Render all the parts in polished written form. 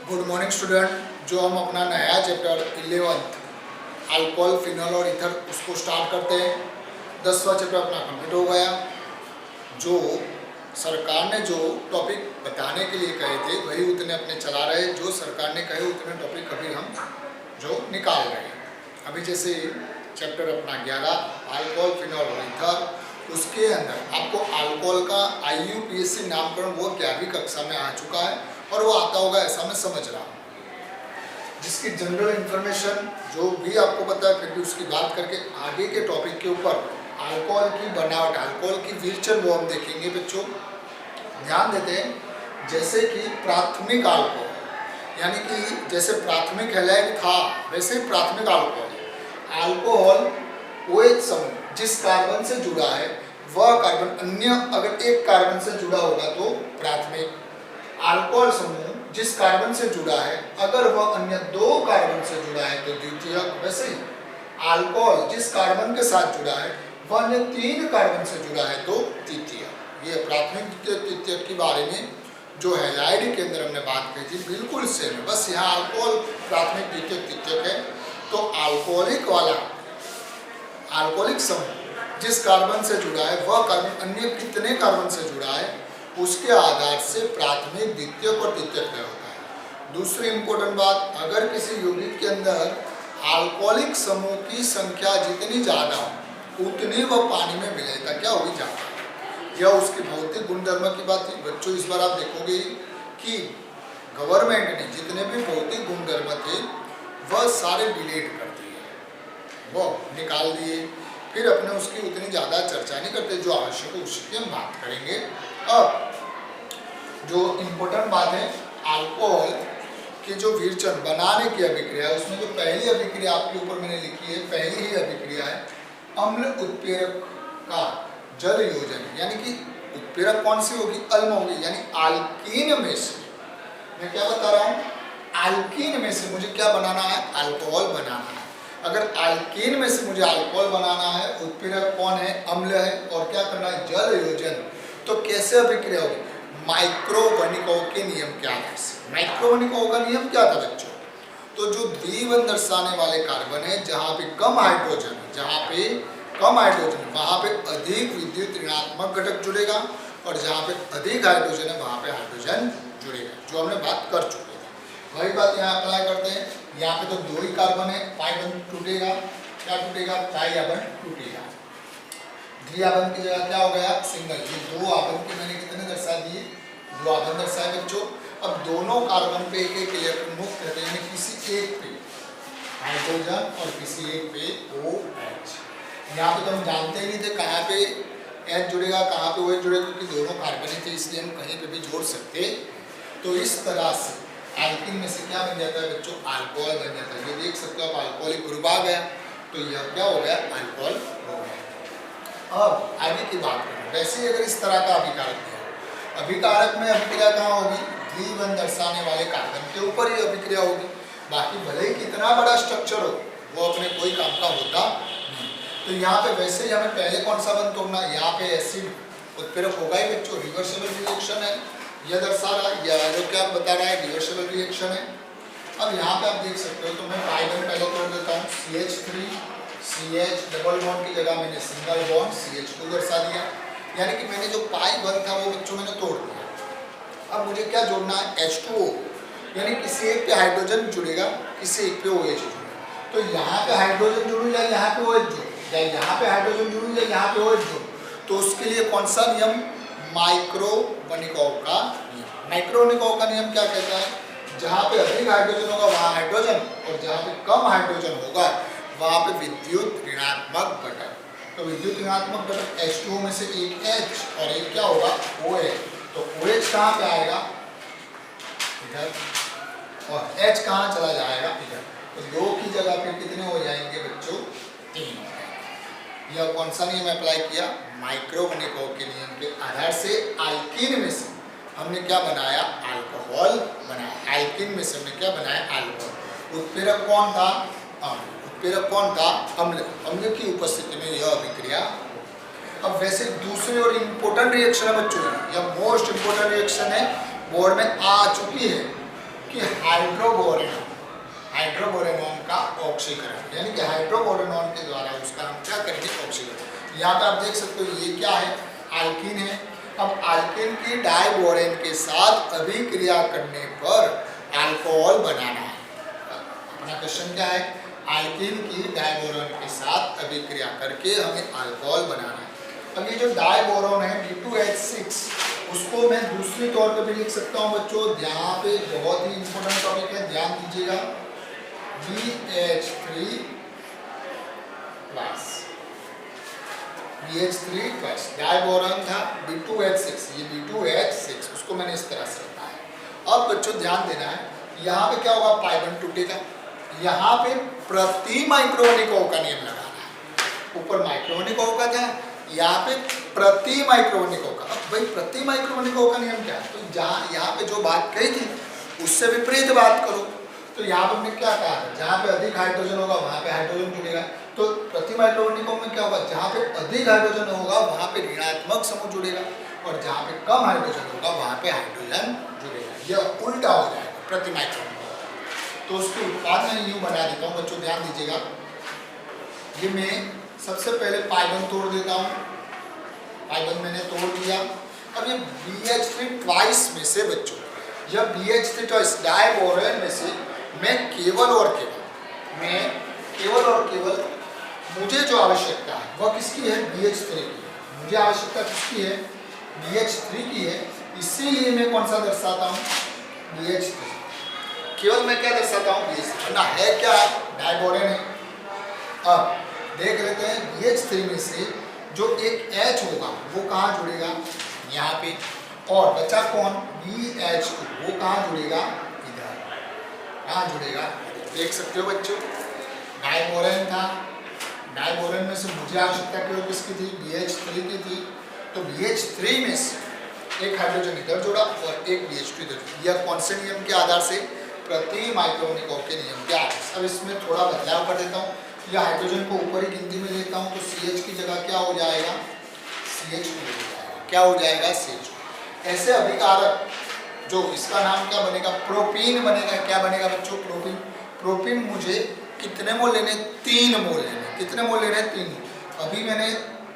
Good morning student. जो हम अपना नया चैप्टर 11th अल्कोहल, फिनॉल और ईथर उसको स्टार्ट करते हैं। 10वां चैप्टर अपना कंप्लीट हो गया। जो सरकार ने जो टॉपिक बताने के लिए कहे थे वही उतने अपने चला रहे। जो सरकार ने कहे उतने टॉपिक अभी हम जो निकाल रहे हैं। अभी जैसे चैप्टर अपना 11 अल्कोहल, फिनॉल और ईथर, उसके अंदर आपको अल्कोहल का IUPAC नामकरण वो 11वीं कक्षा में आ चुका है और वो आता होगा ऐसा मैं समझ रहा हूँ। जिसकी जनरल इन्फॉर्मेशन जो भी आपको पता है, फिर भी उसकी बात करके आगे के टॉपिक के ऊपर अल्कोहल की बनावट, अल्कोहल की विरचन वो हम देखेंगे। बच्चों ध्यान देते हैं, जैसे कि प्राथमिक अल्कोहल, यानी कि जैसे प्राथमिक हैलाइड था वैसे ही प्राथमिक अल्कोहल OH समूह जिस कार्बन से जुड़ा है वह कार्बन अन्य अगर एक कार्बन से जुड़ा होगा तो प्राथमिक, अल्कोहल समूह जिस कार्बन से जुड़ा है अगर वह अन्य 2 कार्बन से जुड़ा है तो द्वितीयक। वैसे ही अल्कोहल जिस कार्बन के साथ जुड़ा है वह अन्य 3 कार्बन से जुड़ा है तो तृतीयक। ये प्राथमिक, द्वितीयक, तृतीयक के बारे में जो हैलाइड के अंदर हमने बात की थी बिल्कुल सेम है, बस यहाँ अल्कोहल प्राथमिक, द्वितीयक, तृतीयक है। तो अल्कोहलिक वाला अल्कोहलिक समूह जिस कार्बन से जुड़ा है वह कार्बन अन्य कितने कार्बन से जुड़ा है उसके आधार से प्राथमिक, द्वितीयक और तृतीयक होता है। दूसरी इंपॉर्टेंट बात, अगर किसी यौगिक के अंदर अल्कोहलिक समूह की संख्या जितनी ज़्यादा हो उतनी वह पानी में विलयता क्या होगी, ज़्यादा। यह उसके भौतिक गुणधर्म की बात थी। बच्चों इस बार आप देखोगे कि गवर्नमेंट ने जितने भी भौतिक गुणधर्म थे वह सारे डिलीट कर दिए, वो निकाल दिए। फिर अपने उसकी उतनी ज़्यादा चर्चा नहीं करते, जो आवश्यक है उसकी हम बात करेंगे। अब जो इम्पोर्टेंट बात है, अल्कोहल की जो विरचन बनाने की अभिक्रिया है उसमें जो पहली अभिक्रिया आपके ऊपर मैंने लिखी है, पहली ही अभिक्रिया है अम्ल उत्प्रेरक का जल योजन। यानी कि उत्प्रेरक कौन सी होगी, अम्ल होगी। यानी अल्कीन में से मैं क्या बता रहा हूँ, अल्कीन में से मुझे क्या बनाना है, अल्कोहल बनाना है। अगर अल्कीन में से मुझे अल्कोहल बनाना है, उत्प्रेरक कौन है, अम्ल है, और क्या करना है, जल योजन। तो कैसे अभिक्रिया होगी, माइक्रोवनिकोव के नियम के आधार से। माइक्रोवनिकोव का नियम क्या था बच्चों, तो जो द्विबंध दर्शाने वाले कार्बन है जहाँ पे कम हाइड्रोजन है, जहाँ पे कम हाइड्रोजन है वहाँ पे अधिक विद्युत ऋणात्मक घटक जुड़ेगा और जहाँ पे अधिक हाइड्रोजन है वहाँ पे हाइड्रोजन जुड़ेगा, जो हमने बात कर चुके हैं। वही बात यहाँ अप्लाई करते हैं। यहाँ पे तो 2 ही कार्बन है, पाई बंध टूटेगा, क्या टूटेगा, पाई आबंध टूटेगा। द्विआबंध की जगह क्या हो गया, सिंगल। ये 2 आबंध के मैंने कितने दर्शा दिए, 2 आबंध दर्शाए बच्चों। अब दोनों कार्बन पे एक एक इलेक्ट्रॉन मुक्त रहते हैं, यानी किसी एक पे हाइड्रोजन और किसी एक पे OH। यहाँ पे तो हम जानते ही नहीं थे कहाँ पे H जुड़ेगा कहाँ पे OH जुड़ेगा, क्योंकि दोनों कार्बन ही थे, इसलिए हम कहीं पे भी जोड़ सकते। तो इस तरह से अल्कीन में से क्या बन जाता है बच्चों, अल्कोहल बन जाता है। ये देख सकते हो आप, अल्कोहलिक ग्रुप आ गया तो यह क्या हो गया, अल्कोहल हो गया। अब आगे की बात करें, वैसे ही अगर इस तरह का अभिकारक दिया, अभिकारक में अभिक्रिया कहाँ होगी, द्विबंध दर्शाने वाले कार्बन के ऊपर ही अभिक्रिया होगी। बाकी भले ही कितना बड़ा स्ट्रक्चर हो वो अपने कोई काम का होता नहीं। तो यहाँ पे वैसे ही हमें पहले कौन सा बंध तोड़ना, यहाँ पे एसिड उत्प्रेरक होगा ही बच्चों, रिवर्सिबल रिएक्शन है, यह दर्शा रहा है, यह जो क्या बता रहा है, रिवर्सिबल रिएक्शन है। अब यहाँ पे आप देख सकते हो, तो मैं पाई बंध पहले तोड़ देता हूँ, CH3 CH डबल बॉन्ड की जगह मैंने सिंगल बॉन्ड CH2 दर्शा दिया। यानी कि मैंने जो पाई बंध था वो बच्चों मैंने तोड़ दिया। अब मुझे क्या जोड़ना है, H2O, यानी किसी एक पे हाइड्रोजन जुड़ेगा, किसी एक पे OH जुड़ेगा। तो यहाँ पे हाइड्रोजन जुड़ू या यहाँ पे OH जुड़ू, या यहाँ पे हाइड्रोजन जुड़ू या यहाँ पे OH जुड़ू, तो उसके लिए कौन सा नियम, माइक्रोवनिकोव का नियम। माइक्रोवनिकोव का नियम क्या कहता है, जहाँ पे अधिक हाइड्रोजन होगा वहाँ हाइड्रोजन, और जहाँ पे कम हाइड्रोजन होगा वहाँ पे विद्युत ऋणात्मक घटक। तो विद्युत ऋणात्मक घटक H2O में से एक H और एक क्या होगा, OH। तो OH कहाँ पे आएगा, इधर, और H कहाँ चला जाएगा, इधर। तो 2 की जगह पे कितने हो जाएंगे बच्चों, 3। यह कौन सा नियम अप्लाई किया, माइक्रोवनिकोव के नियम के आधार से अल्कीन में से हमने क्या बनाया, अल्कोहल बनाया। अल्कीन में से हमने क्या बनाया, अल्कोहल। उत्प्रेरक कौन था, अम्ल। उत्प्रेरक कौन था, अम्ल। अम्ल की उपस्थिति में यह अभिक्रिया। अब वैसे दूसरी और इम्पोर्टेंट रिएक्शन है बच्चों, यह मोस्ट इम्पोर्टेंट रिएक्शन है, बोर्ड में आ चुकी है। कि हाइड्रोबोरेनॉन का ऑक्सीकरण, यानी कि हाइड्रोबोरेनॉन के द्वारा उसका हम क्या करेंगे, ऑक्सीकरण। यहाँ पे आप देख सकते हो ये क्या है, अल्कीन है। अब अल्कीन की डाइबोरेन के साथ अभिक्रिया करने पर अल्कोहल बनाना है। अपना क्वेश्चन क्या है, अल्कीन की डाइबोरेन के साथ अभिक्रिया करके हमें अल्कोहल बनाना है। अब ये जो डाइबोरेन है B2H6, उसको मैं दूसरी तौर पे भी लिख सकता हूँ बच्चों। यहाँ पे बहुत ही इंपॉर्टेंट टॉपिक है, ध्यान दीजिएगा। BH3 डाइबोरेन था B2H6, ये B2H6, उसको मैंने इस तरह से लिखा है। अब बच्चों ध्यान देना है, यहाँ पे क्या होगा, पाई बॉन्ड टूटेगा। यहाँ पे प्रति माइक्रोनिको का नियम लगाना है। ऊपर माइक्रोनिको का था, यहाँ पे प्रति माइक्रोनिको का। अब भाई प्रति माइक्रोनिको का नियम क्या है, तो जहाँ यहाँ पे जो बात कही थी उससे विपरीत बात करो। तो यहाँ पे हमने क्या कहा था, जहाँ पे अधिक हाइड्रोजन होगा वहाँ पे हाइड्रोजन जुड़ेगा। तो प्रति माइक्रोनिको में क्या होगा, जहाँ पे अधिक हाइड्रोजन होगा वहाँ पे ऋणात्मक समूह जुड़ेगा, और जहाँ पे कम हाइड्रोजन होगा वहाँ पे हाइड्रोजन जुड़ेगा। यह उल्टा हो जाएगा प्रति माइक्रोनिको। तो उसके उत्पाद में यूँ बना देता हूँ बच्चों, ध्यान दीजिएगा। ये मैं सबसे पहले पाई बॉन्ड तोड़ देता हूँ, पाई बॉन्ड मैंने तोड़ दिया। अब ये BH3 ट्वाइस में से बच्चों, यह BH3 ट्वाइस डाइबोरेन में से मैं केवल और केवल मुझे जो आवश्यकता है वह किसकी है, BH3 की। मुझे आवश्यकता किसकी है, BH3 की है। इसीलिए मैं कौन सा दर्शाता हूँ, BH3। केवल मैं क्या दर्शाता हूँ, BH3, ना है क्या, डाइबोरेन है। अब देख लेते हैं BH3 में से जो एक H होगा वो कहाँ जुड़ेगा, यहाँ पे, और बचा कौन, BH2, वो कहाँ जुड़ेगा, इधर। कहाँ जुड़ेगा, देख सकते हो बच्चों। डाइबोरेन था, डाइबोरेन में से मुझे आवश्यकता केवल किसकी थी, BH3 की थी। तो BH3 में से एक हाइड्रोजन इधर जुड़ा और एक BH2 इधर जुड़ा। यह कौन से नियम के आधार से, प्रति माइक्रोनिको के नियम के आधार से। अब इसमें थोड़ा बदलाव कर देता हूँ, या हाइड्रोजन को ऊपर ही गिनती में लेता हूँ, तो CH की जगह क्या हो जाएगा, CH2 हो जाएगा। क्या हो जाएगा, CH2। ऐसे अभिकारक जो इसका नाम क्या बनेगा, प्रोपीन बनेगा। क्या बनेगा बच्चों, प्रोपीन। प्रोपीन मुझे कितने मोल लेने, 3 मोल लेने। कितने मोल लेने, 3 मोल। अभी मैंने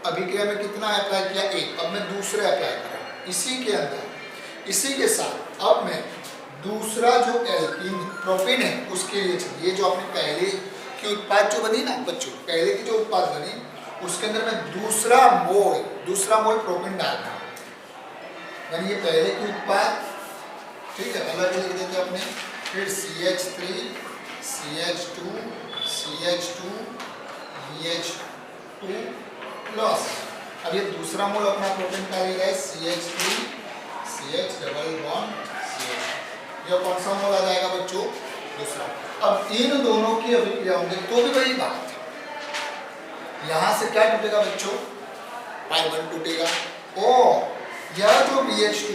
अभिक्रिया में कितना अप्लाई किया, 1। अब मैं दूसरे अप्लाई कर रहा हूँ इसी के अंदर, इसी के साथ। अब मैं दूसरा जो एल्कीन प्रोपीन है उसके लिए, ये जो अपने पहले की उत्पाद जो बनी ना बच्चों, पहले की जो उत्पाद बनी उसके अंदर मैं दूसरा मोल प्रोपीन डाल रहा हूँ। यानी ये पहले की उत्पाद, ठीक है, अलग लिख देते अपने। फिर CH3 CH2 CH2 BH2 plus, अब ये दूसरा मोल अपना प्रोटीन का लेगा CH3 CH double bond CH। ये कौन सा मोल आ जाएगा बच्चों, दूसरा। अब इन दोनों की अभिक्रिया होंगे तो भी वही बात, यहाँ से क्या टूटेगा बच्चों, पाई बॉन्ड टूटेगा। और यह जो BH2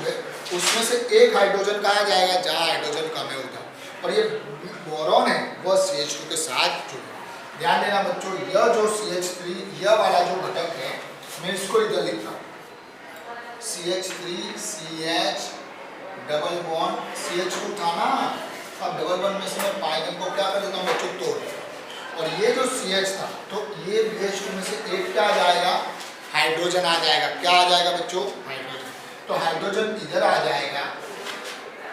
है उसमें से एक हाइड्रोजन कहाँ जाएगा, जहाँ हाइड्रोजन कम है उधर, और ये बोरॉन है वह CH2 के साथ जुड़ेगा। ध्यान देना बच्चों, यह जो CH3 यह वाला जो घटक है मैं इसको इधर लिखता हूँ, CH3 CH double bond CH2 था ना। अब डबल बॉन्ड में से मैं पाई बॉन्ड को क्या कर देता हूँ बच्चों, तोड़ देता हूँ। और ये जो CH था तो ये BH2 में से एक क्या आ जाएगा, हाइड्रोजन आ जाएगा। क्या आ जाएगा बच्चों, हाइड्रोजन। तो हाइड्रोजन इधर आ जाएगा,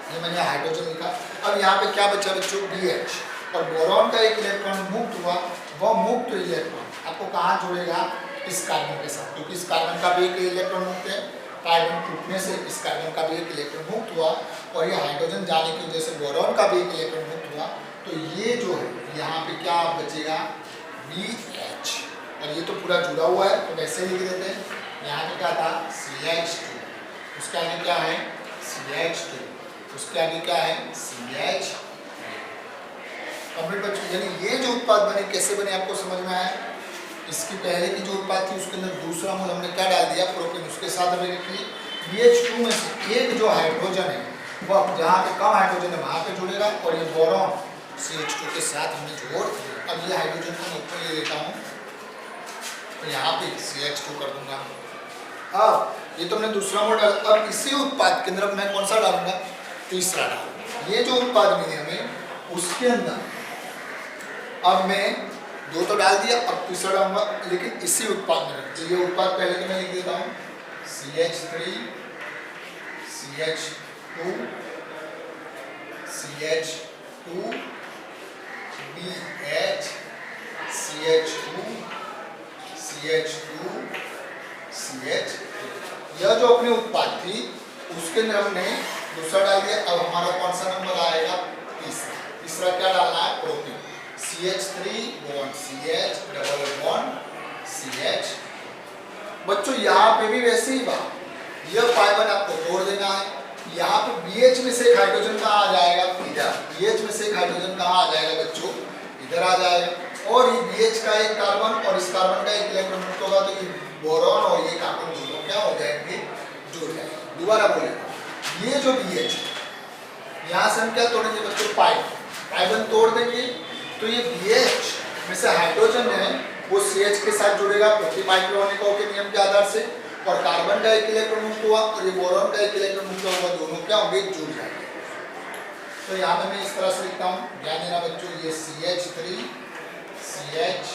ये मैंने हाइड्रोजन लिखा। अब यहाँ पे क्या बचा बच्चों, BH। और बोरॉन का एक इलेक्ट्रॉन मुक्त हुआ, वह मुक्त इलेक्ट्रॉन आपको कहाँ जोड़ेगा, इस कार्बन के साथ, क्योंकि इस कार्बन का भी एक इलेक्ट्रॉन मुक्त है। पाई बॉन्ड टूटने से इस कार्बन का भी एक इलेक्ट्रॉन मुक्त हुआ, और ये हाइड्रोजन जाने की वजह से बोरॉन का भी एक इलेक्ट्रॉन मुक्त हुआ। तो ये जो है यहाँ पे क्या बचेगा, BH। और ये तो पूरा जुड़ा हुआ है तो वैसे लिख देते हैं। यहाँ पे क्या था, CH2, उसके आगे क्या है, CH2, उसके आगे क्या है, CH। कंप्लीट बच्चों। यानी ये जो उत्पाद बने कैसे बने आपको समझ में आया। इसकी पहले की जो उत्पाद थी उसके अंदर दूसरा मोल हमने क्या डाल दिया, प्रोपीन। उसके साथ हमें BH2 में से एक जो हाइड्रोजन है वह जहाँ पे कम हाइड्रोजन है वहाँ पे जुड़ेगा, और ये बोरॉन CH2 के साथ हमने जोड़। अब ये हाइड्रोजन को मैं ऊपर ले लेता हूँ, तो यहाँ पे CH2 कर दूंगा। अब ये तो हमने दूसरा मोल डाला। अब इसी उत्पाद के अंदर मैं कौन सा डालूंगा, तीसरा डाल। ये जो उत्पाद मिले हमें उसके अंदर अब मैं 2 तो डाल दिया, अब तीसरा डालूंगा, लेकिन इसी उत्पाद में तो ये उत्पाद पहले तो मैं लिख देता हूँ CH3 CH2 CH2 BH CH2 CH2 CH। यह जो अपनी उत्पाद थी उसके अंदर हमने दूसरा डाल दिया। अब हमारा कौन सा नंबर आएगा? तीसरा। तीसरा क्या डालना है? Protein. CH3 bond CH double bond CH। बच्चों यहाँ पे भी वैसे ही बात, यह फाइबर आपको तोड़ देना है। यहाँ पे BH में से एक हाइड्रोजन कहाँ आ जाएगा? इधर। BH में से एक हाइड्रोजन कहाँ आ जाएगा बच्चों? इधर आ जाएगा। और ये BH का एक कार्बन और इस कार्बन का एक इलेक्ट्रॉन मुक्त होगा, तो ये बोरॉन और ये कार्बन दोनों क्या हो जाएंगे? जुड़ जाएंगे। दोबारा बोलेगा, ये जो BH यहाँ से हम क्या तोड़ेंगे बच्चों? पाइबन तोड़ देंगे, तो ये BH में से हाइड्रोजन है वो CH के साथ जुड़ेगा प्रति माइक्रोनिको के नियम के आधार से, और कार्बन का एक इलेक्ट्रॉन मुक्त हुआ और ये बोरॉन का एक इलेक्ट्रॉन मुक्त हुआ, दोनों क्या होंगे? जुड़ जाएंगे। तो यहाँ पे मैं इस तरह से लिखता हूँ, ध्यान देना बच्चों, ये CH3 CH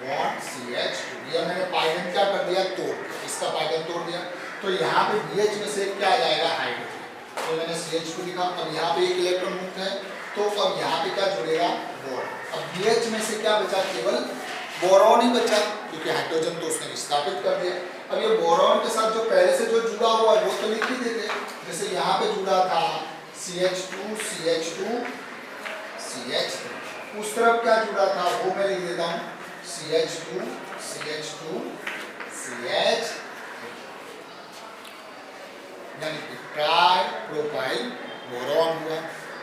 बॉन्ड CH। ये मैंने पाइबन क्या कर दिया? तोड़, इसका पाइबन तोड़ दिया। तो यहाँ पे BH में से क्या आ जाएगा? हाइड्रोजन। तो मैंने CH2 लिखा। अब यहाँ पे एक इलेक्ट्रॉन मुक्त है, तो अब यहाँ पे क्या जुड़ेगा? बोरॉन। अब BH में से क्या बचा? केवल बोरॉन ही बचा, क्योंकि हाइड्रोजन तो उसने विस्थापित कर दिया। अब ये बोरॉन के साथ जो पहले से जो जुड़ा हुआ है वो तो लिख ही देते, जैसे यहाँ पे जुड़ा था CH2 CH2 CH। उस तरफ क्या जुड़ा था वो मैं लिख देता हूँ CH2 CH2 CH, यानी कि ट्राई प्रोपाइल बोरॉन हुआ।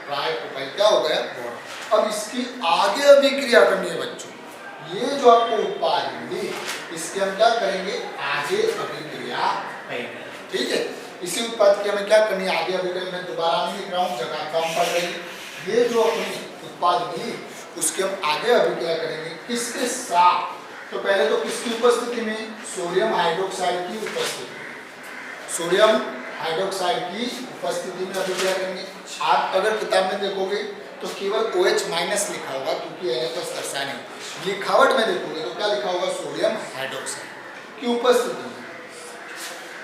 ट्राई प्रोपाइल क्या हो गया? बोरॉन। अब इसकी आगे अभिक्रिया करनी है बच्चों। ये जो आपको उत्पाद मिली इसके हम क्या करेंगे? आगे अभिक्रिया करेंगे। ठीक है, इसी उत्पाद की हमें क्या करनी है? आगे अभिक्रिया। मैं दोबारा नहीं लिख रहा हूँ, जगह कम पड़ रही। ये जो अपनी उत्पाद मिली उसके हम आगे अभिक्रिया करेंगे। किसके साथ? तो पहले तो किसकी उपस्थिति में? सोडियम हाइड्रोक्साइड की उपस्थिति में। सोडियम हाइड्रोक्साइड की उपस्थिति में अभिक्रिया करेंगे। आप अगर किताब में देखोगे तो केवल OH माइनस लिखा होगा, क्योंकि NH+ दर्शाया नहीं। लिखावट में देखोगे तो क्या लिखा होगा? सोडियम हाइड्रोक्साइड की उपस्थिति में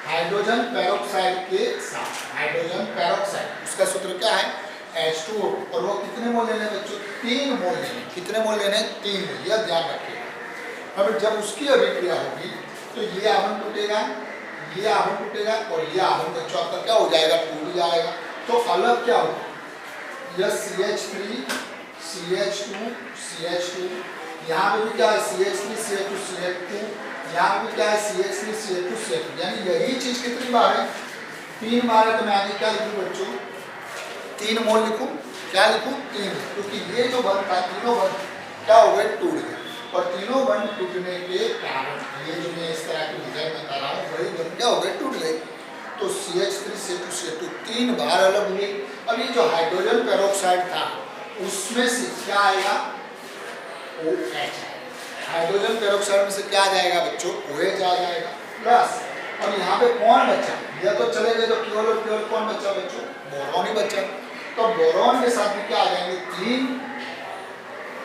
हाइड्रोजन पेरोक्साइड के साथ। हाइड्रोजन पेरोक्साइड उसका सूत्र क्या है? H2O। और वो कितने मोल लेने बच्चों? 3 मोल लेने। कितने मोल लेने? 3 मोल। यह ध्यान रखिएगा। अब जब उसकी अभिक्रिया होगी तो ये आवन टूटेगा, ये आवन टूटेगा और ये आवन बच्चों आपका क्या हो जाएगा? टूट जाएगा। तो अलग क्या होगा? यह CH3 CH2 CH2, यहाँ पे भी क्या है? CH3 CH2 CH2, यहाँ पे क्या है? CH3 CH2 CH2। यानी यही चीज कितनी बार है? 3 बार है। तो मैं आगे क्या लिखूँ बच्चों? 3 मोल लिखूँ। क्या लिखूँ? 3, क्योंकि ये जो बंद था तीनों बंद क्या हो गए? टूट गए। और तीनों बंद टूटने के कारण ये जो मैं इस तरह की डिजाइन बता रहा हूँ वही बंद क्या हो गए? टूट गए। तो CH3 CH2 CH2 3 बार अलग हुए। अब ये जो हाइड्रोजन पेरोक्साइड था उसमें से क्या आएगा? OH आएगा। हाइड्रोजन पेरोक्साइड में से क्या आ जाएगा बच्चों? OH आ जाएगा। प्लस अब यहाँ पे कौन बचा? यह तो चले गए, तो केवल और केवल कौन बचा बच्चों? बोरॉन ही बचा। तो बोरॉन के साथ में क्या आ जाएंगे? 3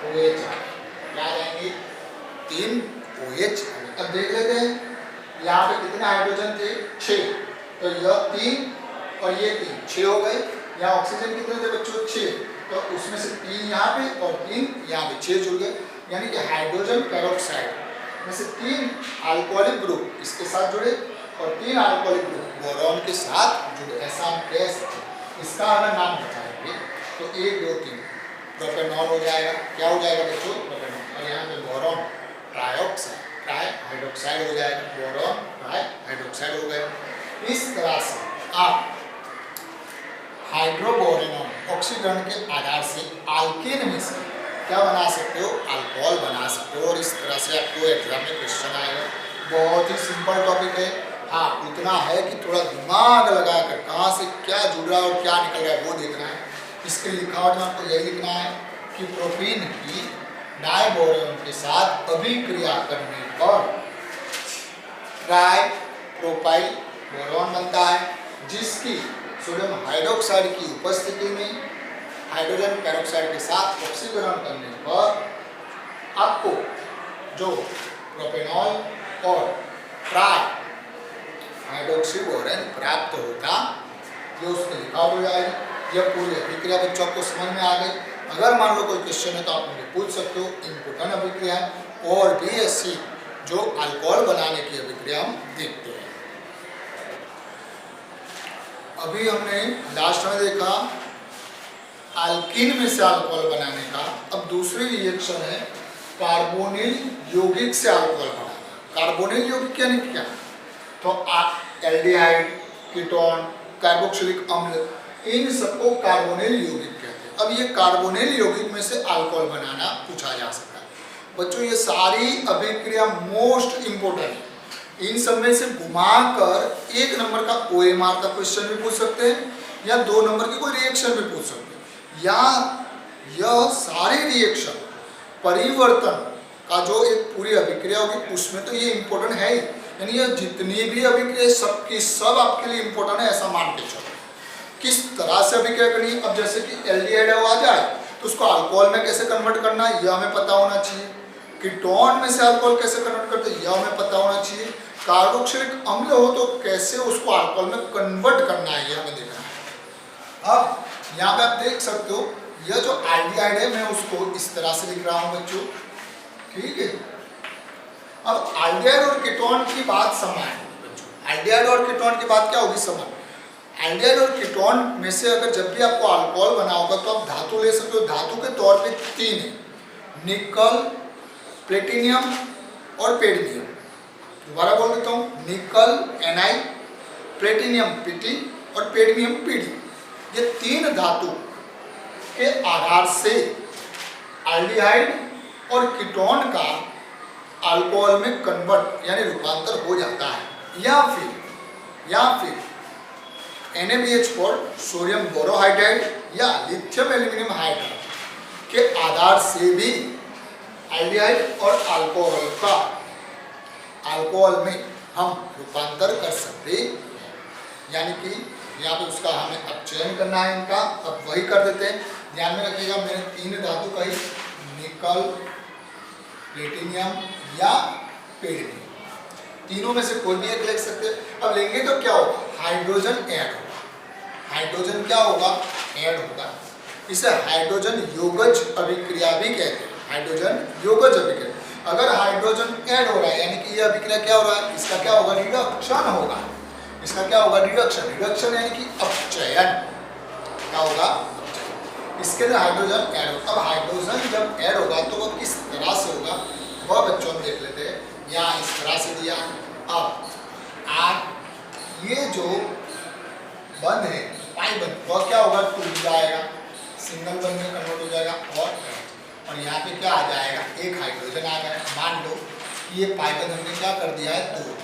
OH क्या आ जाएंगे? 3 OH। अब देख लेते हैं यहाँ पे कितने हाइड्रोजन थे? 6। तो यह 3 और ये 3 6 हो गए। यहाँ ऑक्सीजन कितने थे बच्चों? 6। तो उसमें से 3 यहाँ पे और 3 यहाँ पे 6 जुड़ गए। यानी कि हाइड्रोजन पेरोक्साइड में से 3 अल्कोहलिक ग्रुप इसके साथ जुड़े और 3 अल्कोहलिक ग्रुप बोरॉन के साथ जुड़े। ऐसा हम कह सकते हैं। इसका अगर नाम बताएंगे तो 1 2 3 प्रोपेनॉल हो जाएगा। क्या हो जाएगा बच्चों? प्रोपेनॉल। और यहाँ पे बोरॉन ट्राइऑक्साइड ट्राई हाइड्रोक्साइड हो जाएगा। बोरॉन ट्राई हाइड्रोक्साइड हो गए। इस तरह से आप हाइड्रोबोरेनॉन ऑक्सीकरण के आधार से अल्केन में से क्या बना सकते हो? अल्कोहल बना सकते हो। और इस तरह से आपको एग्जाम में क्वेश्चन आएगा। बहुत ही सिंपल टॉपिक है। हाँ, उतना है कि थोड़ा दिमाग लगाकर कहाँ से क्या जुड़ रहा है और क्या निकल रहा है वो देखना है। इसके लिखावट में आपको यही लिखना है कि प्रोपीन की डाइबोरेन के साथ अभिक्रिया करने पर ट्राई प्रोपाइल बोरॉन बनता है, जिसकी सोडियम हाइड्रोक्साइड की उपस्थिति में हाइड्रोजन पेरोक्साइड के साथ ऑक्सीकरण करने पर आपको जो प्रोपेनॉल और ट्राई हाइड्रोक्सी बोरेन प्राप्त होगा, ये उसमें लिखा हो जाएगी। यह पूरी अभिक्रिया बच्चों को समझ में आ गई। अगर मान लो कोई क्वेश्चन है तो आप मुझे पूछ सकते हो। इम्पोर्टेंट अभिक्रिया है और भी ऐसी जो अल्कोहल बनाने की अभिक्रिया हम देखते हैं। अभी हमने लास्ट में देखा अल्कीन में से अल्कोहल बनाने का। अब दूसरी रिएक्शन है कार्बोनिल यौगिक से अल्कोहल बनाना। कार्बोनिल यौगिक यानी क्या? तो एल्डिहाइड, कीटोन, कार्बोक्सिलिक अम्ल, इन सबको कार्बोनिल यौगिक कहते हैं। अब ये कार्बोनिल यौगिक में से अल्कोहल बनाना पूछा जा सकता है। बच्चों ये सारी अभिक्रिया मोस्ट इंपोर्टेंट है। इन सब में से घुमाकर एक नंबर का OMR का क्वेश्चन भी पूछ सकते हैं या 2 नंबर की कोई रिएक्शन भी पूछ सकते हैं। या यह सारी रिएक्शन परिवर्तन का जो एक पूरी अभिक्रिया होगी उसमें तो ये इंपॉर्टेंट है ही। यानी ये जितनी भी अभिक्रिया सबकी सब आपके लिए इंपॉर्टेंट है, ऐसा मान के चलो। किस तरह से अभिक्रिया करनी है? अब जैसे कि एल्डिहाइड आ जाए तो उसको अल्कोहल में कैसे कन्वर्ट करना है यह हमें पता होना चाहिए। कीटोन में से अल्कोहल कैसे कन्वर्ट करते हैं यह हमें पता होना चाहिए। कार्बोक्सिलिक अम्ल हो तो कैसे उसको अल्कोहल में कन्वर्ट करना है यह हमें देखना है। अब यहाँ पे आप देख सकते हो यह जो एल्डिहाइड है मैं उसको इस तरह से लिख रहा हूँ बच्चों, ठीक है। अब एल्डिहाइड और कीटोन की बात समान है बच्चों। एल्डिहाइड और कीटोन की बात क्या होगी? समान। एल्डिहाइड और कीटोन में से अगर जब भी आपको अल्कोहल बना होगा तो आप धातु ले सकते हो। धातु के तौर पे 3 है, निकल, प्लेटिनियम और पेडमियम। दोबारा बोल देता हूँ, निकल Na, प्लेटिनियम Pt और पेडमियम Pd। ये 3 धातु के आधार से एल्डिहाइड और कीटोन का अल्कोहल में कन्वर्ट यानी रूपांतर हो जाता है। या फिर NaBH4 सोडियम बोरोहाइड्राइड या लिथियम एल्यूमिनियम हाइड्राइड के आधार से भी एल्डिहाइड और अल्कोहल का अल्कोहल में हम रूपांतर कर सकते हैं। यानी कि यहाँ पे उसका हमें अब चयन करना है इनका। अब वही कर देते हैं। ध्यान में रखिएगा मैंने 3 धातु कही, निकल, प्लेटिनियम या पेडमियम। तीनों में से कोई भी एक ले सकते हैं। अब लेंगे तो क्या होगा? हाइड्रोजन ऐड होगा। हाइड्रोजन क्या होगा? ऐड होगा। इसे हाइड्रोजन योगज अभिक्रिया भी कहते हैं। हाइड्रोजन योगज अभिक्रिया। अगर हाइड्रोजन ऐड हो रहा है यानी कि यह अभिक्रिया क्या हो रहा है? इसका क्या होगा? रिडक्शन होगा। इसका क्या होगा? रिडक्शन। रिडक्शन यानी कि अपचयन। क्या होगा? अपचयन। इसके लिए हाइड्रोजन ऐड होगा। अब हाइड्रोजन जब ऐड होगा तो वह किस तरह से होगा वह बच्चों हम देख लेते हैं। यहाँ इस तरह से दिया। अब ये जो बंद है पाई बंद वह क्या होगा? टूट जाएगा, सिंगल बंद में कन्वर्ट हो जाएगा। और यहाँ पे क्या आ जाएगा? एक हाइड्रोजन आ गया। मान लो ये पाई बंद हमने क्या कर दिया है? तोड़।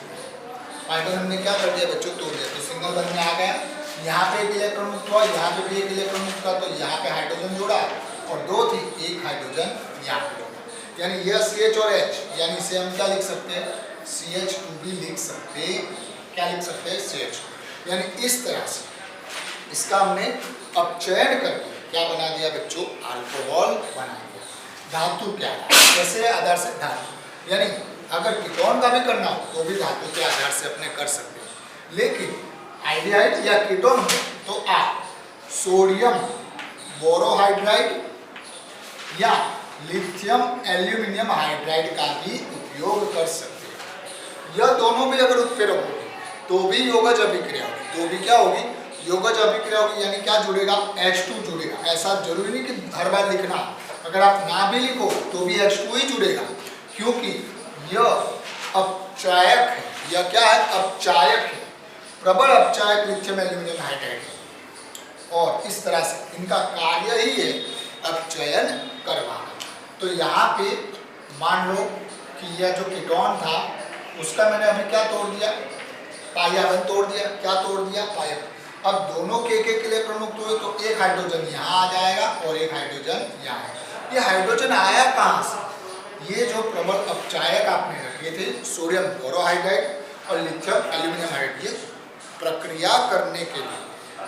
पाई बंद हमने क्या कर दिया बच्चों? तोड़ दिया। तो सिंगल बंद में आ गया। यहाँ पे एक इलेक्ट्रॉन मुक्त हुआ, यहाँ पे भी एक इलेक्ट्रॉन मुक्त हुआ, तो यहाँ पे हाइड्रोजन जुड़ा और 2 थी, एक हाइड्रोजन यहाँ पे होगा। यानी यह CH और H, यानी इसे हम क्या लिख सकते हैं? CH2 भी लिख सकते हैं। क्या लिख सकते हैं? CH। यानी इस तरह से इसका हमने अपचयन करके क्या बना दिया बच्चों? अल्कोहल बना दिया। धातु क्या है? कैसे आधार से धातु, यानी अगर कीटोन का भी करना हो तो भी धातु के आधार से अपने कर सकते हैं। लेकिन एल्डिहाइड या कीटोन हो तो आप सोडियम बोरोहाइड्राइड या लिथियम एल्यूमिनियम हाइड्राइड का भी उपयोग कर सकते हैं। यह दोनों भी अगर उत्प्रेरक होगी तो भी योगज अभिक्रिया होगी। तो भी क्या होगी? योगज अभिक्रिया होगी। यानी क्या जुड़ेगा? H2 जुड़ेगा। ऐसा जरूरी नहीं कि हर बार लिखना, अगर आप ना भी लिखो तो भी H2 ही जुड़ेगा, क्योंकि यह अपचायक है। यह क्या है? अपचायक है। प्रबल अपचायक लिथियम एल्यूमिनियम हाइड्राइड है और इस तरह से इनका कार्य ही है अपचयन करवाना। तो यहाँ पे मान लो कि यह जो कीटोन था उसका मैंने अभी क्या तोड़ दिया? पाई बंद तोड़ दिया। क्या तोड़ दिया? पाई। अब दोनों के एक इलेक्ट्रॉन मुक्त हुए तो एक हाइड्रोजन यहाँ आ जाएगा और एक हाइड्रोजन यहाँ आएगा। ये हाइड्रोजन आया कहाँ से? ये जो प्रबल अपचायक आपने रखे थे सोडियम बोरोहाइड्राइड और लिथियम एल्यूमिनियम हाइड्राइड, ये प्रक्रिया करने के लिए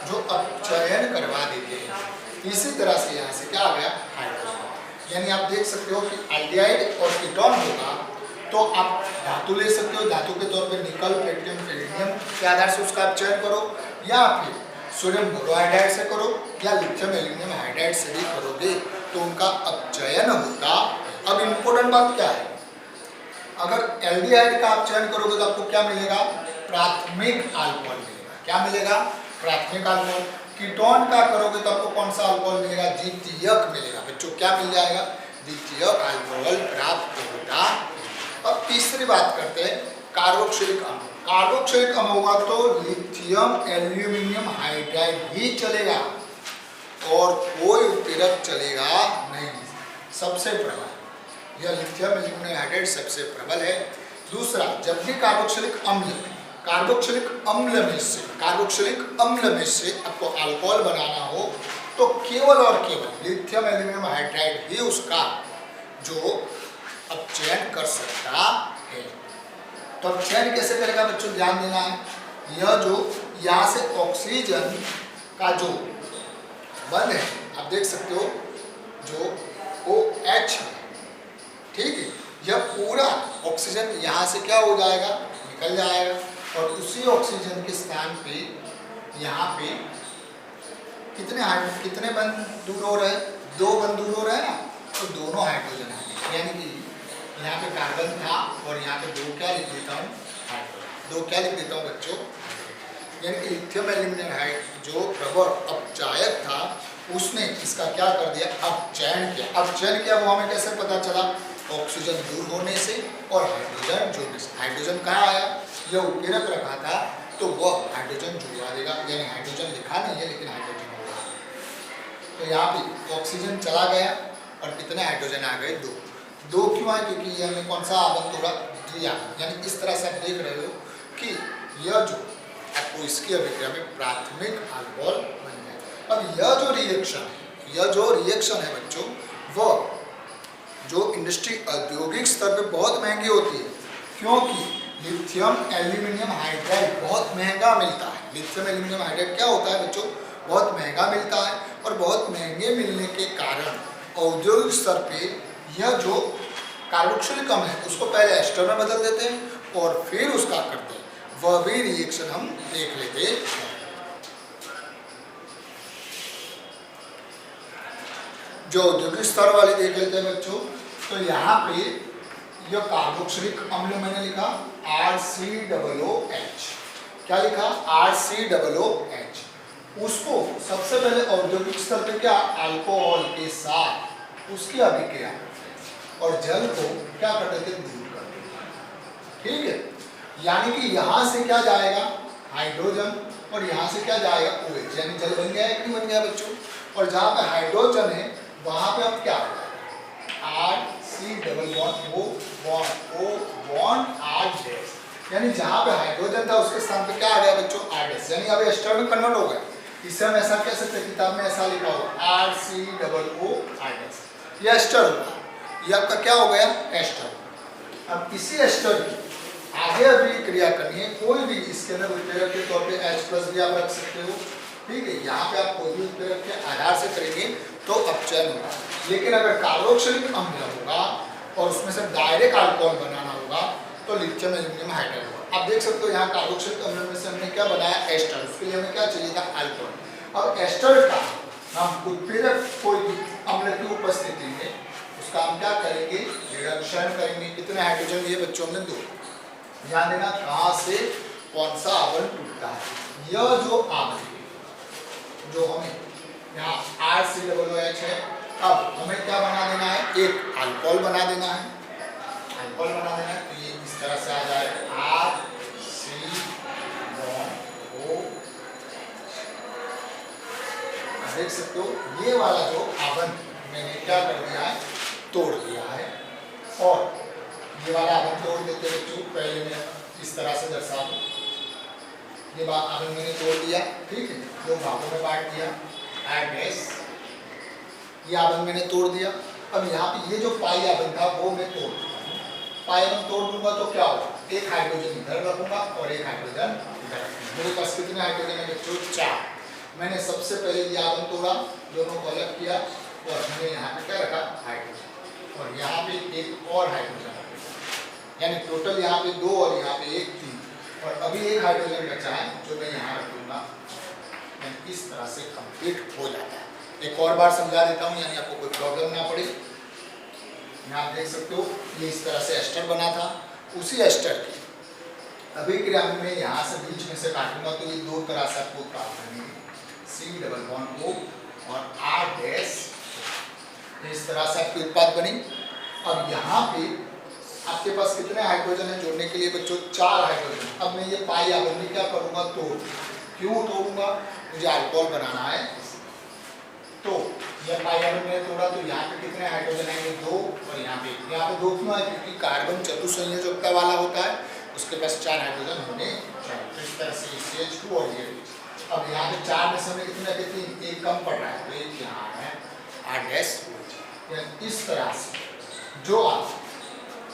जो अपचयन करवा देते हैं। इसी तरह से यहाँ से क्या आ गया, हाइड्रोजन। यानी आप देख सकते हो कि एल्डिहाइड और कीटोन होगा तो आप धातु ले सकते हो, धातु के तौर पे निकल, प्लेटिनम, सेलेनियम के आधार से उसका अपचयन करो, या फिर सोडियम बोरोहाइड्राइड से करो, या लिथियम एल्यूमिनियम हाइड्राइड से भी करोगे तो उनका अपचयन होगा। अब इम्पोर्टेंट बात क्या है, अगर एल्डिहाइड का अपचयन करोगे तो आपको क्या मिलेगा, प्राथमिक अल्कोहल मिलेगा। क्या मिलेगा, प्राथमिक अल्कोहल। कीटोन का करोगे तो आपको कौन सा अल्कोहल मिलेगा, द्वितीयक मिलेगा। बच्चों क्या मिल जाएगा, द्वितीयक अल्कोहल प्राप्त होगा। अब तीसरी बात करते हैं, कार्बोक्सिलिक अम्ल। कार्बोक्सिलिक अम्ल होगा तो लिथियम एल्यूमिनियम हाइड्राइड ही चलेगा और कोई उत्प्रेरक चलेगा नहीं। सबसे प्रबल यह लिथियम एल्यूमिनियम हाइड्राइड सबसे प्रबल है। दूसरा, जब भी कार्बोक्सिलिक अम्ल में से आपको अल्कोहल बनाना हो तो केवल और केवल लिथियम एल्यूमिनियम हाइड्राइड ही उसका जो अपचयन कर सकता है। तो अपचयन कैसे करेगा बच्चों, ध्यान देना है। यह जो यहाँ से ऑक्सीजन का जो बंध है आप देख सकते हो, जो OH है, ठीक है, यह पूरा ऑक्सीजन यहाँ से क्या हो जाएगा, निकल जाएगा और उसी ऑक्सीजन के स्थान पे यहाँ पे कितने बंध दूर हो रहे हैं, 2 बंध दूर हो रहे हैं ना, तो दोनों हाइड्रोजन आएंगे। यानी कि यहाँ पे कार्बन था और यहाँ पे 2 क्या लिख देता हूँ, हाइड्रोजन। 2 क्या लिख देता हूँ बच्चों, यानी कि लिथियम एल्यूमिनियम हाइड्राइड जो प्रबल अपचायक था उसने इसका क्या कर दिया, अपचयन किया। अपचयन किया वो हमें कैसे पता चला, ऑक्सीजन दूर होने से और हाइड्रोजन जोड़ने से। हाइड्रोजन कहाँ आया, यह उत्प्रेरक रखा था तो वह हाइड्रोजन जुड़वा देगा, यानी हाइड्रोजन लिखा नहीं है लेकिन हाइड्रोजन होगा। तो यहाँ पे ऑक्सीजन चला गया और कितने हाइड्रोजन आ गए, 2 क्यों आए, क्योंकि ये हमने कौन सा आबंध तोड़ा, दिया। यानी इस तरह से आप देख रहे हो कि यह जो आपको इसकी अभिक्रिया में प्राथमिक अल्कोहल बन जाए। अब यह जो रिएक्शन है बच्चों, वह जो इंडस्ट्री औद्योगिक स्तर पे बहुत महंगी होती है, क्योंकि लिथियम एल्यूमिनियम हाइड्राइड बहुत महंगा मिलता है। लिथियम एल्यूमिनियम हाइड्राइड क्या होता है बच्चों, बहुत महंगा मिलता है और बहुत महंगे मिलने के कारण औद्योगिक स्तर पे यह जो कार्बोक्सिलिक अम्ल है उसको पहले एस्टर में बदल देते हैं और फिर उसका करते हैं। वह भी रिएक्शन हम देख लेते हैं। जो औद्योगिक स्तर वाले देख लेते हैं बच्चों, तो यहाँ पे यह कार्बोक्सिलिक अम्ल मैंने लिखा RCOOH। क्या लिखा, RCOOH। उसको सबसे पहले औद्योगिक स्तर पे क्या, अल्कोहल के साथ उसकी अभिक्रिया और जल को क्या कर देते, दूर कर देते। ठीक है, यानी कि यहाँ से क्या जाएगा, हाइड्रोजन, और यहाँ से क्या जाएगा, OH। यानी जल बन गया है कि नहीं बन गया बच्चों। और जहाँ पे हाइड्रोजन है वहाँ पे अब क्या हो जाएगा, RC+O यानी जहाँ पे हाइड्रोजन था उसके स्थान पे क्या आ गया बच्चों, R-। यानी अब एस्टर में कन्वर्ट हो गया। इससे हम ऐसा कह सकते हैं, किताब में ऐसा लिखा होगा RCOOH, ये एस्टर होगा। ये आपका क्या हो गया, एस्टर। अब इसी एस्टर की आगे अभी क्रिया करनी है, कोई भी इसके अंदर उत्प्रेरक के तौर पे H+ भी आप रख सकते हो। ठीक है, यहाँ पे आप कोई भी उत्प्रेरक के आधार से करेंगे तो अपचयन होगा। लेकिन अगर कार्बोक्सिलिक अम्ल होगा और उसमें से डायरेक्ट अल्कोहल बनाना होगा तो लिथियम एल्यूमिनियम हाइड्राइड होगा। आप देख सकते हो यहाँ कार्बोक्सिलिक अम्ल में से हमने क्या बनाया, एस्टर। उसके लिए हमें क्या चाहिए था, अल्कोहल। अब एस्टर का हम उत्प्रेरक कोई भी अम्ल की उपस्थिति में उसका हम क्या करेंगे, रिडक्शन करेंगे। कितने हाइड्रोजन लिए बच्चों, हमने 2। ध्यान देना कहाँ से कौन सा आवन टूटता है। यह जो आवन जो हमें यहाँ RCOOH है, अब हमें क्या बना देना है, एक अल्कोहल बना देना है। अल्कोहल बना देना है तो ये इस तरह से आ जाएगा RCOOH। देख सकते हो ये वाला जो आवन मैंने क्या कर दिया है, तोड़ दिया है। और ये वाला आवन तोड़ देते बच्चों, पहले मैं इस तरह से दर्शा दूं। ये आवन मैंने तोड़ दिया, ठीक है, 2 भागों में बांट दिया, R-। ये आवन मैंने तोड़ दिया। अब यहाँ पे ये जो पाई आवन था वो मैं तोड़ दूंगा। पाई आवन तोड़ दूंगा तो क्या होगा, एक हाइड्रोजन इधर रखूंगा और एक हाइड्रोजन इधर रखूंगा। मेरे पास कितने हाइड्रोजन है बच्चों, 4। मैंने सबसे पहले ये आयन तोड़ा, दोनों को अलग किया और हमने यहाँ पे क्या रखा, हाइड्रोजन, और यहाँ पे एक और हाइड्रोजन रखा, यानी टोटल यहाँ पे 2 और यहाँ पे 1 3, और अभी एक हाइड्रोजन बचा है जो मैं यहाँ रखूंगा। इस तरह से कंप्लीट हो जाता है। एक और बार समझा देता हूँ, यानी आपको कोई प्रॉब्लम ना पड़े। यहाँ आप देख सकते हो ये इस तरह से एस्टर बना था, उसी एस्टर की अभिक्रिया में मैं यहाँ से बीच में से काटूंगा तो ये 2 तरह से आपको प्राप्त होंगे, C डबल बॉन्ड O और R डैश, इस तरह से आपकी उत्पाद बनी। अब यहाँ पे आपके पास कितने हाइड्रोजन है जोड़ने के लिए बच्चों, 4 हाइड्रोजन। अब मैं ये पाई आबंदी क्या करूँगा, तो क्यों तोड़ूंगा, मुझे अल्कोहल बनाना है, तो यह पाई आबंदी मैंने तोड़ा तो यहाँ पे कितने हाइड्रोजन आएंगे, 2, और यहाँ पे 2 क्यों है, क्योंकि कार्बन चतुसंयोजकता वाला होता है, उसके पास 4 हाइड्रोजन होने चाहिए। इस तरह से CH2 और ये, अब यहाँ पे 4 में से हमें कितने एक कम पड़ रहा है, तो एक यहाँ है R डैश। इस तरह से जो आप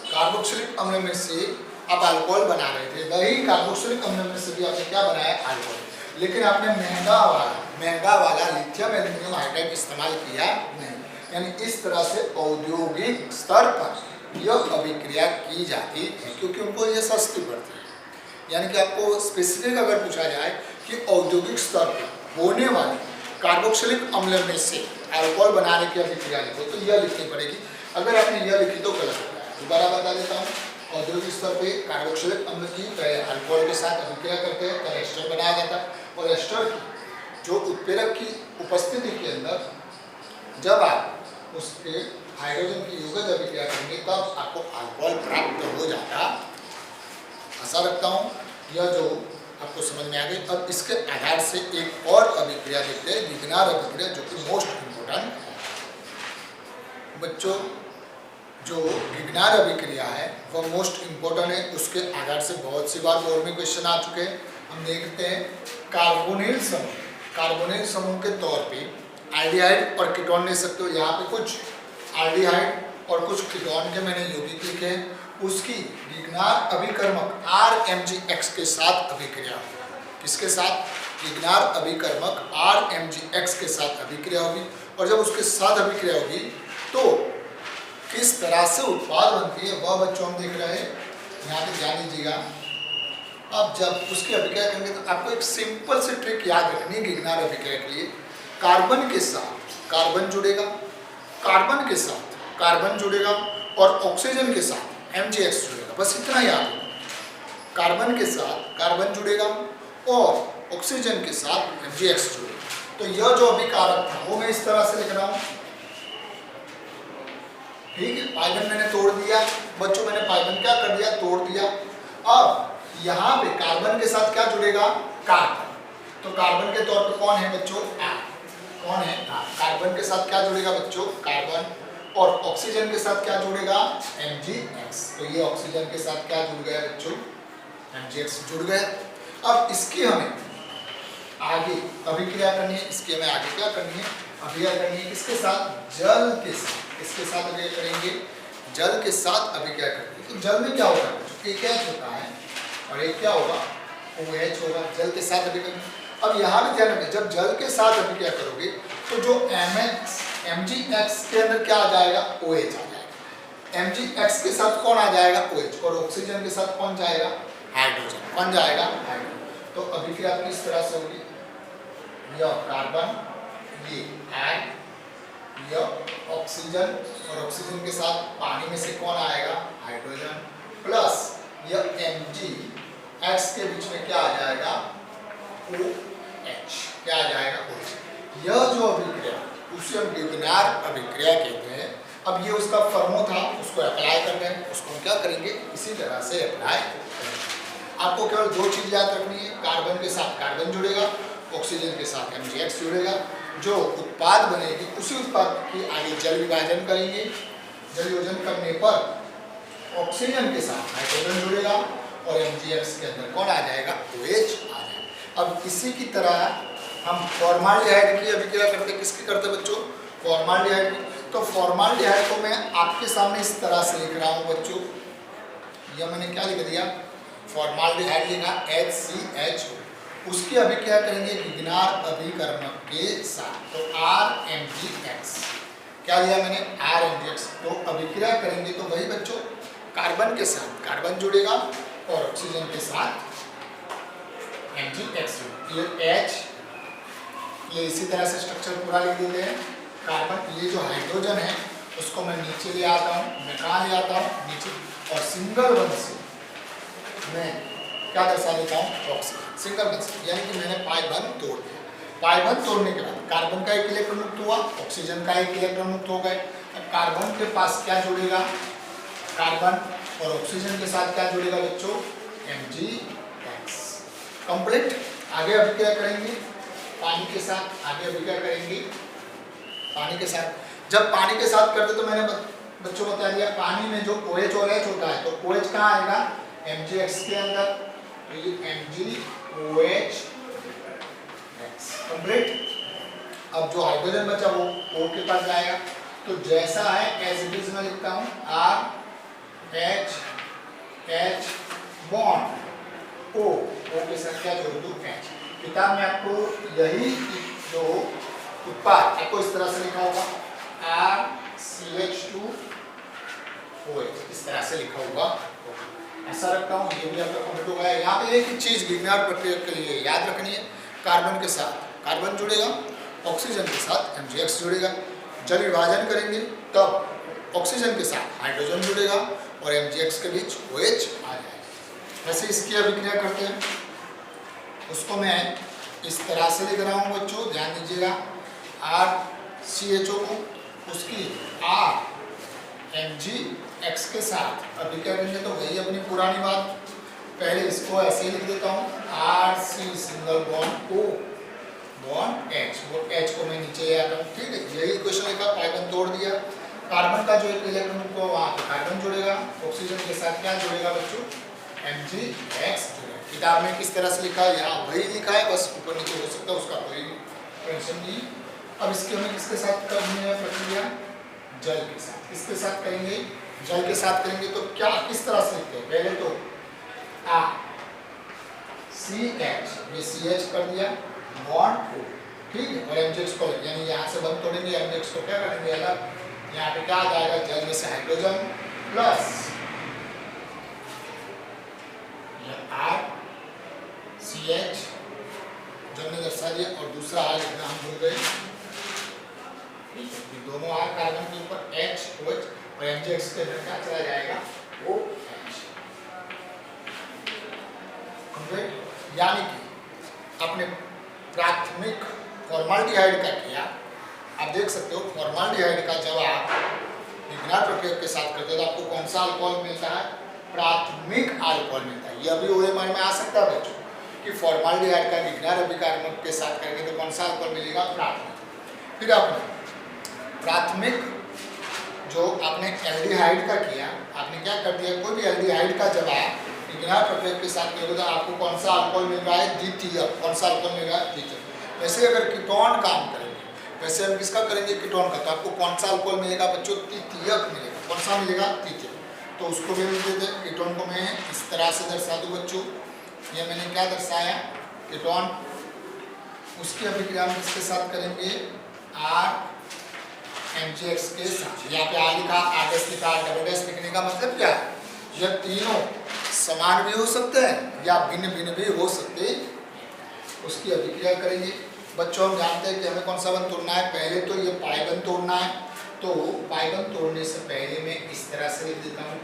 कार्बोक्सिलिक अम्ल में से आप अल्कोहल बना रहे थे, वही कार्बोक्सिलिक अम्ल में से भी आपने क्या बनाया, अल्कोहल, लेकिन आपने महंगा वाला लिथियम एल्यूमिनियम हाइड्राइड इस्तेमाल किया नहीं। यानी इस तरह से औद्योगिक स्तर पर यह अभिक्रिया की जाती है, क्योंकि उनको यह सस्ती पड़ती है। यानी कि आपको स्पेसिफिक अगर पूछा जाए कि औद्योगिक स्तर पर होने वाले कार्बोक्सिलिक अम्ल में से अल्कोहल बनाने की अभिक्रिया लिखो, तो यह लिखनी पड़ेगी। अगर आपने यह लिखी तो गलत हो गया। दोबारा बता देता हूँ, औद्योगिक स्तर पे कार्बोक्सिलिक अम्ल की अल्कोहल के साथ अभिक्रिया करते हैं तो एस्टर बनाया जाता है, और एस्टर की जो उत्प्रेरक की उपस्थिति के अंदर जब आप उसके हाइड्रोजन की युगज अभिक्रिया करेंगे तब आपको अल्कोहल प्राप्त हो जाता। आशा रखता हूँ यह जो आपको समझ में आ गई। अब इसके आधार से एक और अभिक्रिया देखते हैं, गिगनार अभिक्रिया, जो कि मोस्ट इम्पोर्टेंट है बच्चों। जो गिगनार अभिक्रिया है वह मोस्ट इम्पोर्टेंट है, उसके आधार से बहुत सी बार बोर्ड में क्वेश्चन आ चुके हैं। हम देखते हैं कार्बोनिल समूह के तौर पे एल्डिहाइड और कीटोन ले सकते हो। यहाँ पे कुछ एल्डिहाइड और कुछ कीटोन के मैंने यौगिक लिखे हैं, उसकी गिगनार अभिकर्मक RMgX के साथ अभिक्रिया होगी। किसके साथ? गिगनार अभिकर्मक RMgX के साथ अभिक्रिया होगी, और जब उसके साथ अभिक्रिया होगी तो किस तरह से उत्पाद बनती है वह बच्चों हम देख रहे हैं। यहाँ पे ध्यान दीजिएगा। अब जब उसकी अभिक्रिया करेंगे तो आपको एक सिंपल सी ट्रिक याद रखनी है गिगनार अभिक्रिया के लिए। कार्बन के साथ कार्बन जुड़ेगा, कार्बन के साथ कार्बन जुड़ेगा, और ऑक्सीजन के साथ MgX जुड़ेगा, बस इतना याद रखो। कार्बन के साथ कार्बन जुड़ेगा और ऑक्सीजन के साथ MgX जुड़ेगा। तो यह जो अभिकारक था वो मैं इस तरह से लिख रहा हूँ, ठीक है। पाइबन मैंने तोड़ दिया बच्चों, मैंने पाइबन क्या कर दिया, तोड़ दिया। अब यहाँ पे कार्बन के साथ क्या जुड़ेगा, कार्बन, तो कार्बन के तौर पे कौन है बच्चों, R, कौन है, कार्बन के साथ क्या जुड़ेगा बच्चों, कार्बन, और ऑक्सीजन के साथ क्या जुड़ेगा, MgX। तो ये ऑक्सीजन के साथ क्या जुड़ गया बच्चों, MgX जुड़ गया। अब इसकी हमें आगे अभिक्रिया करनी है, इसकी हमें आगे क्या करनी है, अभिक्रिया करनी है किसके साथ, जल के साथ। किसके साथ अभिक्रिया करेंगे, जल के साथ अभिक्रिया करेंगे। तो जल में क्या होगा, एक H होता है और एक क्या होगा, OH होगा, जल के साथ अभिक्रिया। अब यहाँ भी ध्यान रखें, जब जल के साथ अभिक्रिया करोगे तो जो MgX के अंदर क्या आ जाएगा, OH आ जाएगा। MgX के साथ कौन आ जाएगा, OH, और ऑक्सीजन के साथ कौन जाएगा, हाइड्रोजन, कौन जाएगा, हाइड्रोजन। तो अभिक्रिया किस तरह से होगी, यह कार्बन, ये N, यह ऑक्सीजन, और ऑक्सीजन के साथ पानी में से कौन आएगा, हाइड्रोजन, प्लस यह MgX के बीच में क्या आ जाएगा, OH, क्या आ जाएगा, OH। यह जो अभिक्रिया उसे हम गिगनार अभिक्रिया कहते हैं। अब ये उसका फर्मो था, उसको अप्लाई कर रहे हैं, उसको हम क्या करेंगे, इसी तरह से अप्लाई करेंगे। आपको केवल 2 चीज याद रखनी है, कार्बन के साथ कार्बन जुड़ेगा, ऑक्सीजन के साथ MgX जुड़ेगा। जो उत्पाद बनेगी उसी उत्पाद की आगे जल विभाजन करेंगे, जल विभाजन करने पर ऑक्सीजन के साथ हाइड्रोजन जुड़ेगा और MgX के अंदर कौन आ जाएगा, OH आ जाएगा। अब इसी की तरह हम फॉर्माल्डिहाइड की अभिक्रिया करते, किसकी करते बच्चों, फॉर्माल्डिहाइड की। तो फॉर्माल्डिहाइड को मैं आपके सामने इस तरह से लिख रहा हूँ बच्चों, यह मैंने क्या लिख दिया, फॉर्माल्डिहाइड लिखा HCH, उसकी अभिक्रिया करेंगे विग्नार अभिकर्मक के साथ। तो RMgX क्या लिया मैंने, RMgX। तो अभिक्रिया करेंगे तो वही बच्चों कार्बन के साथ कार्बन जुड़ेगा और ऑक्सीजन के साथ MgX। ये H, ये इसी तरह से स्ट्रक्चर पूरा लिख देते हैं। कार्बन, ये जो हाइड्रोजन है उसको मैं नीचे ले आता हूँ, मैं कहाँ ले आता हूँ, नीचे, और सिंगल वन से मैं क्या दर्शा देता हूँ, ऑक्सीजन। सिंगल वन से यानी कि मैंने पाई बंद तोड़ दिया। पाई बंद तोड़ने के बाद कार्बन का एक इलेक्ट्रॉन मुक्त हुआ, ऑक्सीजन का एक इलेक्ट्रॉन मुक्त हो गए। अब कार्बन के पास क्या जुड़ेगा, कार्बन, और ऑक्सीजन के साथ क्या जुड़ेगा बच्चों, MgX। कंप्लीट। आगे अभिक्रिया करेंगे पानी के साथ, आगे अभिक्रिया करेंगे पानी के साथ। जब पानी के साथ करते तो मैंने बच्चों बता दिया पानी में जो OH और H होता है, तो OH कहाँ आएगा, MgX के अंदर, तो ये MgOH कंप्लीट। अब जो हाइड्रोजन बचा वो O के पास जाएगा। तो जैसा है एज इट इज मैं लिखता हूँ RH बॉन्ड O के साथ क्या जोड़ दूँ, H। किताब में आपको यही जो उत्पाद आपको इस तरह से लिखा होगा RCH2OH, इस तरह से लिखा होगा। ऐसा रखता हूँ, ये भी आपका कंप्लीट हो गया। यहाँ पे एक ही चीज विग्नार प्रक्रिया के लिए याद रखनी है, कार्बन के साथ कार्बन जुड़ेगा, ऑक्सीजन के साथ MgX जुड़ेगा। जल विभाजन करेंगे तब ऑक्सीजन के साथ हाइड्रोजन जुड़ेगा और MgX के बीच OH आ जाएगा। वैसे इसकी अभिक्रिया करते हैं, उसको मैं इस तरह से लिख रहा हूँ बच्चों, ध्यान दीजिएगा। RCHO को उसकी RMgX के साथ अभिक्रिया करेंगे तो वही अपनी पुरानी बात। पहले इसको ऐसे लिख देता हूँ RC single bond O bond H, वो H को मैं नीचे ले आता हूँ। ठीक है, यही क्वेश्चन लिखा, पाइबन तोड़ दिया। कार्बन का जो एक इलेक्ट्रॉन को वहाँ पे कार्बन जुड़ेगा, ऑक्सीजन के साथ क्या जुड़ेगा बच्चों, MgX जुड़ेगा। किताब में किस तरह से लिखा है, यहाँ वही लिखा है, बस ऊपर नीचे हो सकता है, उसका कोई टेंशन नहीं। अब इसके हमें किसके साथ करनी है प्रक्रिया, जल के साथ। किसके साथ करेंगे, जल के साथ करेंगे। तो क्या किस तरह से लिखते हैं, पहले तो CH, ये CH कर दिया बॉन्ड O, ठीक है, और MgX को यानी यहाँ से बंद तोड़ेंगे, MgX को क्या करेंगे अलग, यहाँ पे क्या आ जाएगा, जल में से हाइड्रोजन प्लस RCH जो हमने दर्शा दिया, और दूसरा R लिखना हम भूल गए। दोनों R कार्बन के ऊपर HOH और MgX के अंदर क्या चला जाएगा, OH। यानी कि अपने प्राथमिक फॉर्माल्डिहाइड का किया, आप देख सकते हो फॉर्माल्डिहाइड का जब आप विग्नार प्रक्रिया के साथ करते हो तो आपको कौन सा अल्कोहल मिलता है, प्राथमिक अल्कोहल मिलता है। ये अभी OMR में आ सकता है बच्चों कि फॉर्माल्डिहाइड का विग्नार अभिकारक के साथ करेंगे तो कौन सा अल्कोहल मिलेगा, प्राथमिक। फिर आपने प्राथमिक जो आपने एल्डिहाइड का किया, आपने क्या कर दिया, कोई भी एल्डिहाइड का जब आप विग्नार प्रक्रिया के साथ करोगे तो आपको कौन सा अल्कोहल मिल रहा है, द्वितीयक। कौन सा अल्कोहल मिल रहा है, द्वितीयक। वैसे अगर कीटोन काम करेंगे, वैसे हम किसका करेंगे, कीटोन का, तो आपको कौन सा अल्कोहल मिलेगा बच्चों, तृतीयक मिलेगा। कौन सा मिलेगा, तृतीयक। तो उसको भी लिख देते हैं। कीटोन को मैं इस तरह से दर्शा दूं बच्चों, ये मैंने क्या दर्शाया, कीटोन। उसकी अभिक्रिया हम किसके साथ करेंगे, RMgX के साथ। यहाँ पे R लिखा, R' लिखा, डबल डैश लिखने का मतलब क्या है, यह तीनों समान भी हो सकते हैं या भिन्न भिन्न भी हो सकते हैं। उसकी अभिक्रिया करेंगे बच्चों। हम जानते हैं कि हमें कौन सा बंध तोड़ना है, पहले तो ये पाइबंध तोड़ना है। तो पाइबंध तोड़ने से पहले मैं इस तरह से लिख देता हूँ,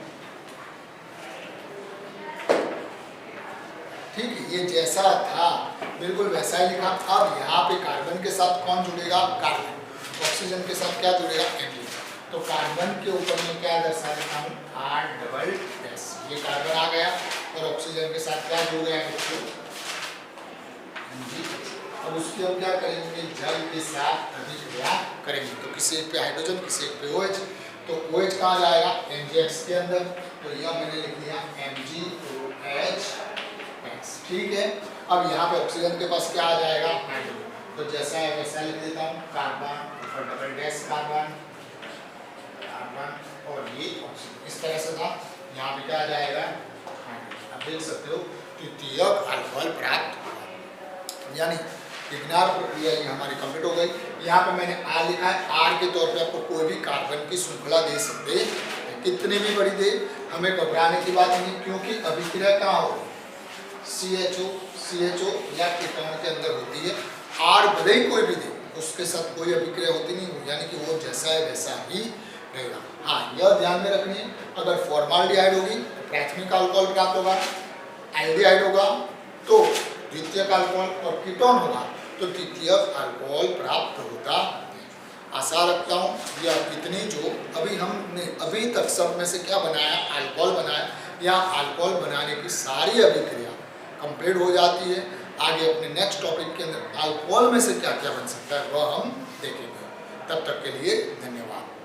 ठीक है, ये जैसा था बिल्कुल वैसा ही लिखा। अब यहाँ पे कार्बन के साथ कौन जुड़ेगा, कार्बन। ऑक्सीजन के साथ क्या जुड़ेगा, MgX। तो कार्बन के ऊपर में क्या दर्शा देता हूँ, R', ये कार्बन आ गया और ऑक्सीजन के साथ क्या जुड़ गया बच्चों, MgX। अब उसकी हम क्या करेंगे, जल के साथ अभिक्रिया करेंगे। तो किसी एक पे हाइड्रोजन, किसी एक पे OH। तो OH कहाँ जाएगा, MgX के अंदर। तो यह मैंने लिख लिया MgOH, ठीक है। अब यहाँ पे ऑक्सीजन के पास क्या आ जाएगा, हाइड्रोजन। तो जैसा है वैसा लिख देता हूँ, कार्बन और डबल डैश कार्बन, कार्बन और ये ऑक्सीजन। इस तरह से था, यहाँ पे क्या आ जाएगा, हाइड्रोजन। आप देख सकते हो तृतीयक अल्कोहल प्राप्त हुआ। यानी इग्नार प्रक्रिया ये हमारी कंप्लीट हो गई। यहाँ पे मैंने आर लिखा है, आर के तौर पे आपको कोई भी कार्बन की श्रृंखला दे सकते हैं, कितनी भी बड़ी दे, हमें घबराने की बात नहीं, क्योंकि अभिक्रिया कहाँ हो, CHO या कीटाणु के अंदर होती है। आर भले ही कोई भी दे, उसके साथ कोई अभिक्रिया होती नहीं, यानी कि वो जैसा है वैसा ही रहेगा। हाँ, यह ध्यान में रखनी है, अगर फॉर्माल्डिहाइड होगी तो प्राथमिक अल्कोहल प्राप्त होगा, एल्डिहाइड होगा तो द्वितीयक अल्कोहल, और कीटोन होगा तो द्वितीयक अल्कोहल प्राप्त होता है। आशा रखता हूँ यह इतनी जो अभी हमने अभी तक सब में से क्या बनाया, अल्कोहल बनाया, या अल्कोहल बनाने की सारी अभिक्रिया कंप्लीट हो जाती है। आगे अपने नेक्स्ट टॉपिक के अंदर अल्कोहल में से क्या क्या बन सकता है वह हम देखेंगे। तब तक के लिए धन्यवाद।